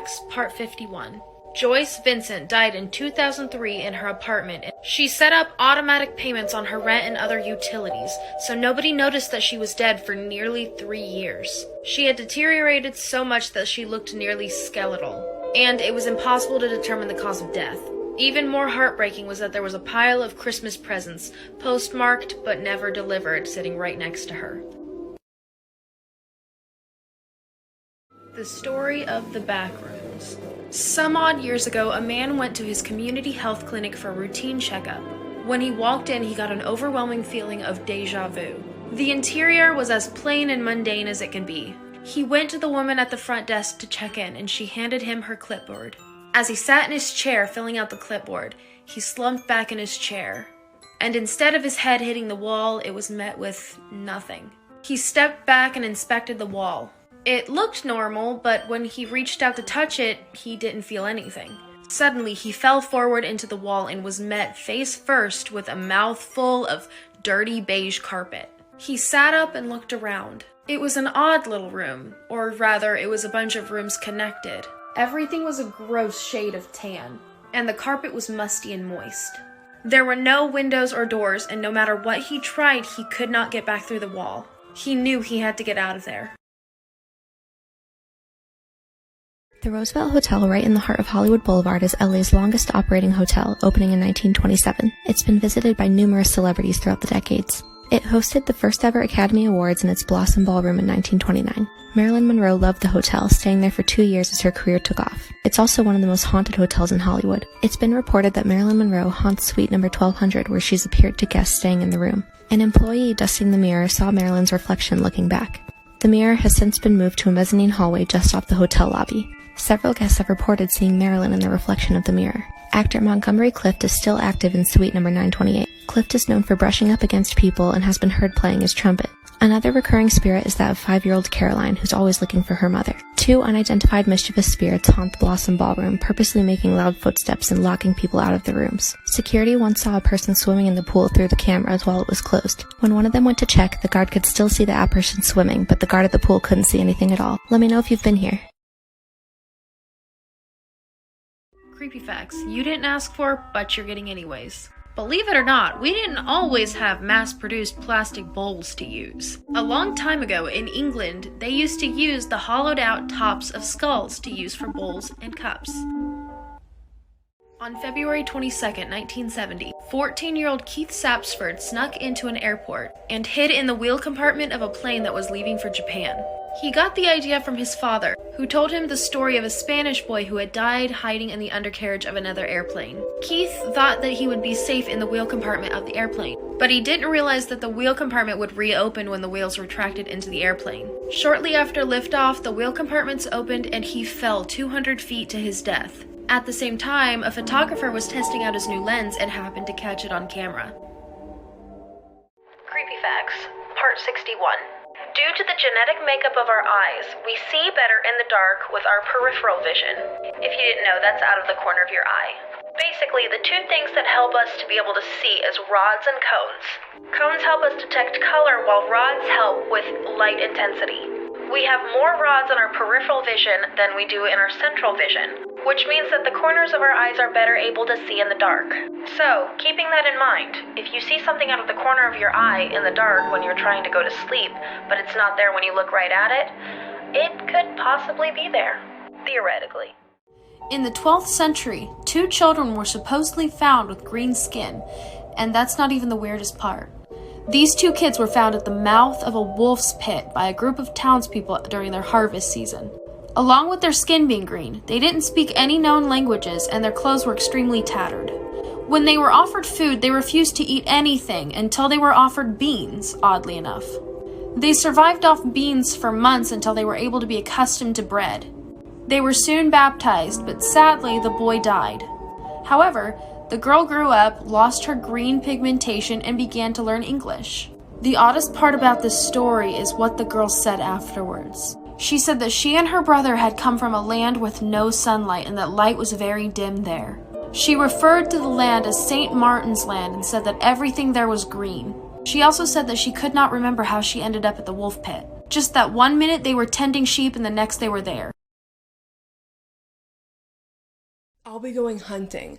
Facts, Part 51. Joyce Vincent died in 2003 in her apartment. She set up automatic payments on her rent and other utilities, so nobody noticed that she was dead for nearly 3 years. She had deteriorated so much that she looked nearly skeletal, and it was impossible to determine the cause of death. Even more heartbreaking was that there was a pile of Christmas presents, postmarked but never delivered, sitting right next to her. The story of the backrooms. Some odd years ago, a man went to his community health clinic for a routine checkup. When he walked in, he got an overwhelming feeling of deja vu. The interior was as plain and mundane as it could be. He went to the woman at the front desk to check in, and she handed him her clipboard. As he sat in his chair filling out the clipboard, he slumped back in his chair. And instead of his head hitting the wall, it was met with nothing. He stepped back and inspected the wall. It looked normal, but when he reached out to touch it, he didn't feel anything. Suddenly, he fell forward into the wall and was met face first with a mouthful of dirty beige carpet. He sat up and looked around. It was an odd little room, or rather, it was a bunch of rooms connected. Everything was a gross shade of tan, and the carpet was musty and moist. There were no windows or doors, and no matter what he tried, he could not get back through the wall. He knew he had to get out of there. The Roosevelt Hotel right in the heart of Hollywood Boulevard is LA's longest operating hotel, opening in 1927. It's been visited by numerous celebrities throughout the decades. It hosted the first ever Academy Awards in its Blossom Ballroom in 1929. Marilyn Monroe loved the hotel, staying there for 2 years as her career took off. It's also one of the most haunted hotels in Hollywood. It's been reported that Marilyn Monroe haunts suite number 1200, where she's appeared to guests staying in the room. An employee dusting the mirror saw Marilyn's reflection looking back. The mirror has since been moved to a mezzanine hallway just off the hotel lobby. Several guests have reported seeing Marilyn in the reflection of the mirror. Actor Montgomery Clift is still active in suite number 928. Clift is known for brushing up against people and has been heard playing his trumpet. Another recurring spirit is that of 5-year-old Caroline, who's always looking for her mother. 2 unidentified mischievous spirits haunt the Blossom Ballroom, purposely making loud footsteps and locking people out of the rooms. Security once saw a person swimming in the pool through the cameras while it was closed. When one of them went to check, the guard could still see the apparition swimming, but the guard at the pool couldn't see anything at all. Let me know if you've been here. Creepy facts you didn't ask for, but you're getting anyways. Believe it or not, we didn't always have mass-produced plastic bowls to use. A long time ago in England, they used to use the hollowed-out tops of skulls to use for bowls and cups. On February 22, 1970, 14-year-old Keith Sapsford snuck into an airport and hid in the wheel compartment of a plane that was leaving for Japan. He got the idea from his father, who told him the story of a Spanish boy who had died hiding in the undercarriage of another airplane. Keith thought that he would be safe in the wheel compartment of the airplane, but he didn't realize that the wheel compartment would reopen when the wheels retracted into the airplane. Shortly after liftoff, the wheel compartments opened and he fell 200 feet to his death. At the same time, a photographer was testing out his new lens and happened to catch it on camera. Creepy facts, Part 61. Due to the genetic makeup of our eyes, we see better in the dark with our peripheral vision. If you didn't know, that's out of the corner of your eye. Basically, the 2 things that help us to be able to see is rods and cones. Cones help us detect color, while rods help with light intensity. We have more rods in our peripheral vision than we do in our central vision, which means that the corners of our eyes are better able to see in the dark. So, keeping that in mind, if you see something out of the corner of your eye in the dark when you're trying to go to sleep, but it's not there when you look right at it, it could possibly be there, theoretically. In the 12th century, 2 children were supposedly found with green skin, and that's not even the weirdest part. These 2 kids were found at the mouth of a wolf's pit by a group of townspeople during their harvest season. Along with their skin being green, they didn't speak any known languages and their clothes were extremely tattered. When they were offered food, they refused to eat anything until they were offered beans, oddly enough. They survived off beans for months until they were able to be accustomed to bread. They were soon baptized, but sadly the boy died. However, the girl grew up, lost her green pigmentation, and began to learn English. The oddest part about this story is what the girl said afterwards. She said that she and her brother had come from a land with no sunlight and that light was very dim there. She referred to the land as St. Martin's Land and said that everything there was green. She also said that she could not remember how she ended up at the wolf pit. Just that one minute they were tending sheep and the next they were there. I'll be going hunting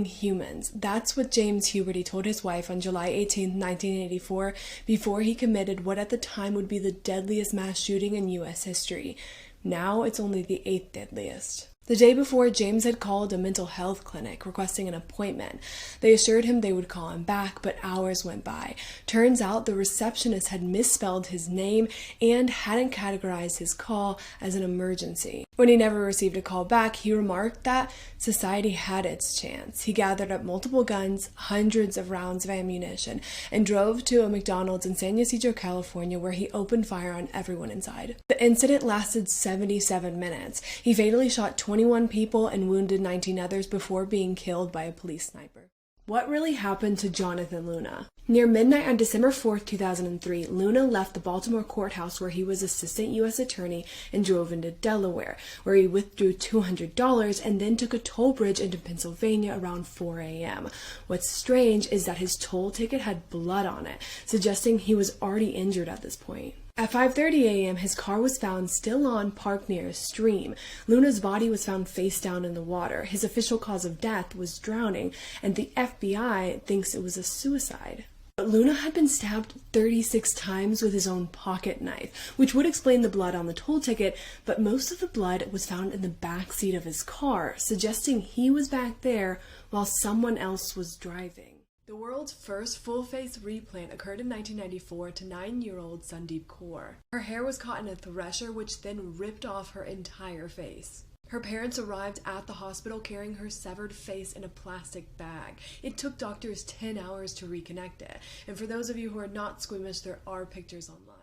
humans. That's what James Huberty told his wife on July 18, 1984, before he committed what at the time would be the deadliest mass shooting in U.S. history. Now it's only the 8th deadliest. The day before, James had called a mental health clinic requesting an appointment. They assured him they would call him back, but hours went by. Turns out the receptionist had misspelled his name and hadn't categorized his call as an emergency. When he never received a call back, he remarked that society had its chance. He gathered up multiple guns, hundreds of rounds of ammunition, and drove to a McDonald's in San Ysidro, California, where he opened fire on everyone inside. The incident lasted 77 minutes. He fatally shot 21 people and wounded 19 others before being killed by a police sniper. What really happened to Jonathan Luna? Near midnight on December 4th, 2003, Luna left the Baltimore courthouse where he was assistant U.S. attorney and drove into Delaware, where he withdrew $200 and then took a toll bridge into Pennsylvania around 4 a.m. What's strange is that his toll ticket had blood on it, suggesting he was already injured at this point. At 5:30 a.m., his car was found still on, parked near a stream. Luna's body was found face down in the water. His official cause of death was drowning, and the FBI thinks it was a suicide. But Luna had been stabbed 36 times with his own pocket knife, which would explain the blood on the toll ticket, but most of the blood was found in the back seat of his car, suggesting he was back there while someone else was driving. The world's first full-face replant occurred in 1994 to 9-year-old Sandeep Kaur. Her hair was caught in a thresher, which then ripped off her entire face. Her parents arrived at the hospital carrying her severed face in a plastic bag. It took doctors 10 hours to reconnect it. And for those of you who are not squeamish, there are pictures online.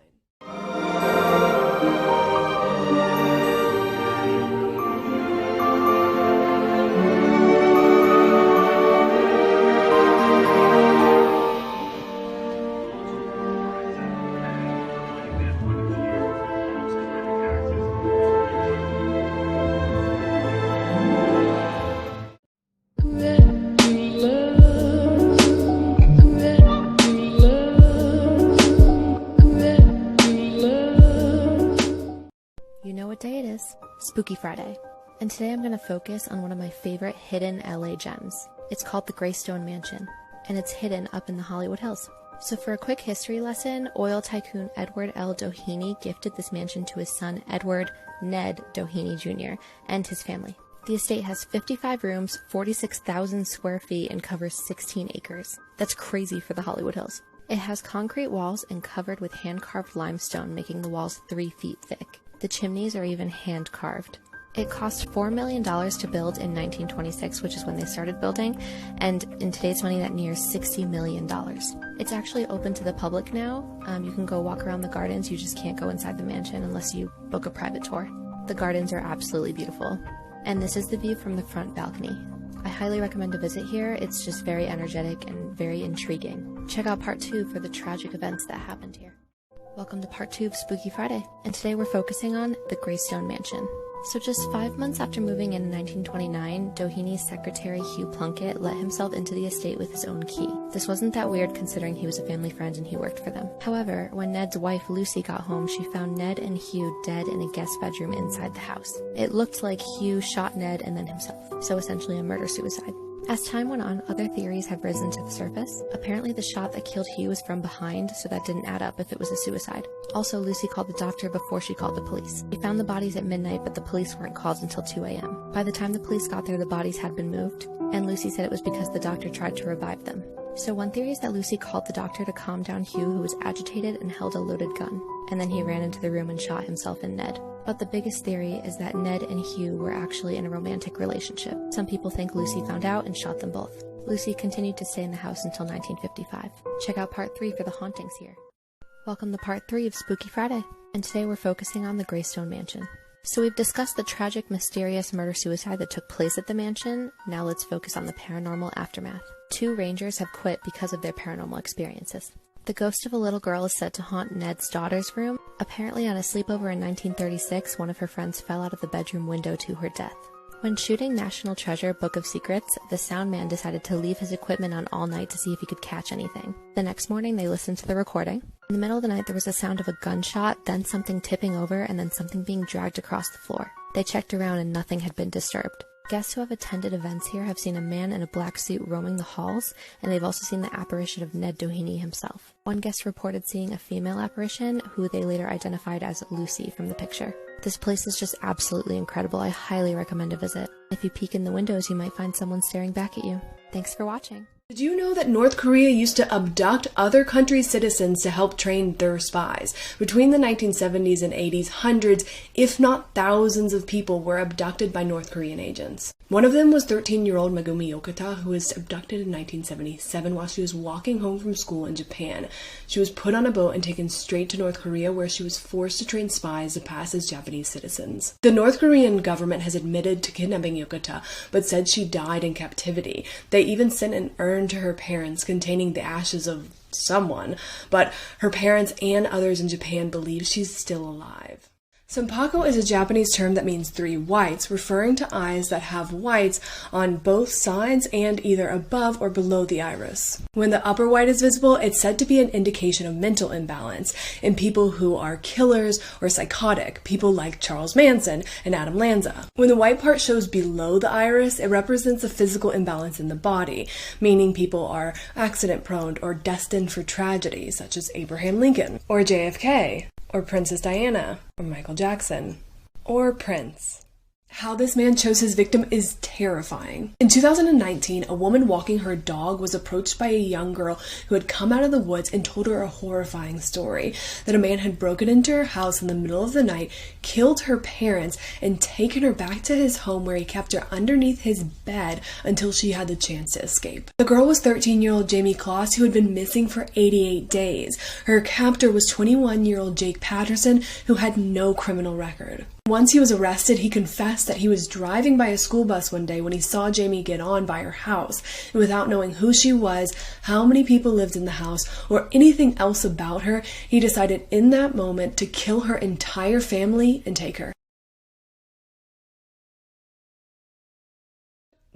Spooky Friday, and today I'm going to focus on one of my favorite hidden LA gems. It's called the Greystone Mansion, and it's hidden up in the Hollywood Hills. So for a quick history lesson, oil tycoon Edward L. Doheny gifted this mansion to his son Edward Ned Doheny Jr. and his family. The estate has 55 rooms, 46,000 square feet, and covers 16 acres. That's crazy for the Hollywood Hills. It has concrete walls and covered with hand-carved limestone, making the walls 3 feet thick. The chimneys are even hand-carved. It cost $4 million to build in 1926, which is when they started building, and in today's money that nears $60 million. It's actually open to the public now. You can go walk around the gardens, you just can't go inside the mansion unless you book a private tour. The gardens are absolutely beautiful. And this is the view from the front balcony. I highly recommend a visit here. It's just very energetic and very intriguing. Check out part 2 for the tragic events that happened here. Welcome to part 2 of Spooky Friday, and today we're focusing on the Greystone Mansion. So just 5 months after moving in 1929, Doheny's secretary Hugh Plunkett let himself into the estate with his own key. This wasn't that weird considering he was a family friend and he worked for them. However, when Ned's wife Lucy got home, she found Ned and Hugh dead in a guest bedroom inside the house. It looked like Hugh shot Ned and then himself, so essentially a murder-suicide. As time went on, other theories have risen to the surface. Apparently the shot that killed Hugh was from behind, so that didn't add up if it was a suicide. Also, Lucy called the doctor before she called the police. They found the bodies at midnight, but the police weren't called until 2 a.m. By the time the police got there, the bodies had been moved, and Lucy said it was because the doctor tried to revive them. So one theory is that Lucy called the doctor to calm down Hugh, who was agitated and held a loaded gun, and then he ran into the room and shot himself and Ned. But the biggest theory is that Ned and Hugh were actually in a romantic relationship. Some people think Lucy found out and shot them both. Lucy continued to stay in the house until 1955. Check out part 3 for the hauntings here. Welcome to part 3 of Spooky Friday, and today we're focusing on the Greystone Mansion. So we've discussed the tragic, mysterious murder-suicide that took place at the mansion. Now let's focus on the paranormal aftermath. 2 rangers have quit because of their paranormal experiences. The ghost of a little girl is said to haunt Ned's daughter's room. Apparently on a sleepover in 1936, one of her friends fell out of the bedroom window to her death. When shooting National Treasure Book of Secrets, the sound man decided to leave his equipment on all night to see if he could catch anything. The next morning, they listened to the recording. In the middle of the night, there was a sound of a gunshot, then something tipping over, and then something being dragged across the floor. They checked around and nothing had been disturbed. Guests who have attended events here have seen a man in a black suit roaming the halls, and they've also seen the apparition of Ned Doheny himself. One guest reported seeing a female apparition, who they later identified as Lucy from the picture. This place is just absolutely incredible. I highly recommend a visit. If you peek in the windows, you might find someone staring back at you. Thanks for watching. Did you know that North Korea used to abduct other countries' citizens to help train their spies? Between the 1970s and 80s, hundreds, if not thousands of people were abducted by North Korean agents. One of them was 13-year-old Megumi Yokota, who was abducted in 1977 while she was walking home from school in Japan. She was put on a boat and taken straight to North Korea, where she was forced to train spies to pass as Japanese citizens. The North Korean government has admitted to kidnapping Yokota, but said she died in captivity. They even sent an urn to her parents containing the ashes of someone, but her parents and others in Japan believe she's still alive. Sampako is a Japanese term that means three whites, referring to eyes that have whites on both sides and either above or below the iris. When the upper white is visible, it's said to be an indication of mental imbalance in people who are killers or psychotic, people like Charles Manson and Adam Lanza. When the white part shows below the iris, it represents a physical imbalance in the body, meaning people are accident-prone or destined for tragedy, such as Abraham Lincoln, or JFK, or Princess Diana, or Michael Jackson, or Prince. How this man chose his victim is terrifying. In 2019, a woman walking her dog was approached by a young girl who had come out of the woods and told her a horrifying story that a man had broken into her house in the middle of the night, killed her parents, and taken her back to his home, where he kept her underneath his bed until she had the chance to escape. The girl was 13-year-old Jamie Kloss, who had been missing for 88 days. Her captor was 21-year-old Jake Patterson, who had no criminal record. Once he was arrested, he confessed that he was driving by a school bus one day when he saw Jamie get on by her house, and without knowing who she was, how many people lived in the house, or anything else about her, he decided in that moment to kill her entire family and take her.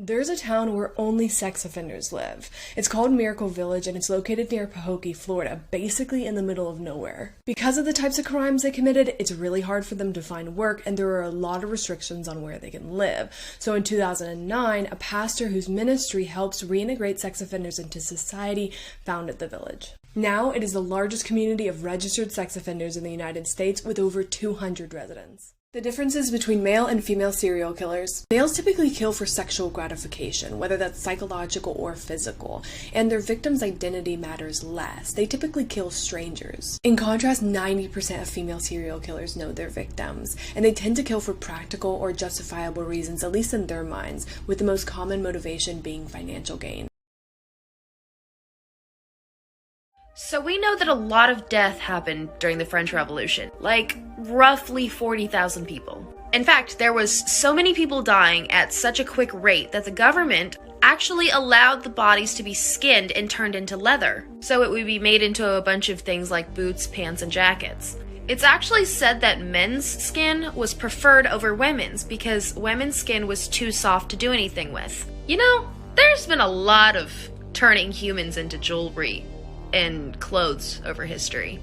There's a town where only sex offenders live. It's called Miracle Village, and it's located near Pahokee, Florida, basically in the middle of nowhere. Because of the types of crimes they committed, it's really hard for them to find work, and there are a lot of restrictions on where they can live. So in 2009, a pastor whose ministry helps reintegrate sex offenders into society founded the village. Now it is the largest community of registered sex offenders in the United States, with over 200 residents. The differences between male and female serial killers. Males typically kill for sexual gratification, whether that's psychological or physical, and their victim's identity matters less. They typically kill strangers. In contrast, 90% of female serial killers know their victims, and they tend to kill for practical or justifiable reasons, at least in their minds, with the most common motivation being financial gain. So we know that a lot of death happened during the French Revolution, like roughly 40,000 people. In fact, there was so many people dying at such a quick rate that the government actually allowed the bodies to be skinned and turned into leather, so it would be made into a bunch of things like boots, pants, and jackets. It's actually said that men's skin was preferred over women's because women's skin was too soft to do anything with. You know, there's been a lot of turning humans into jewelry and clothes over history.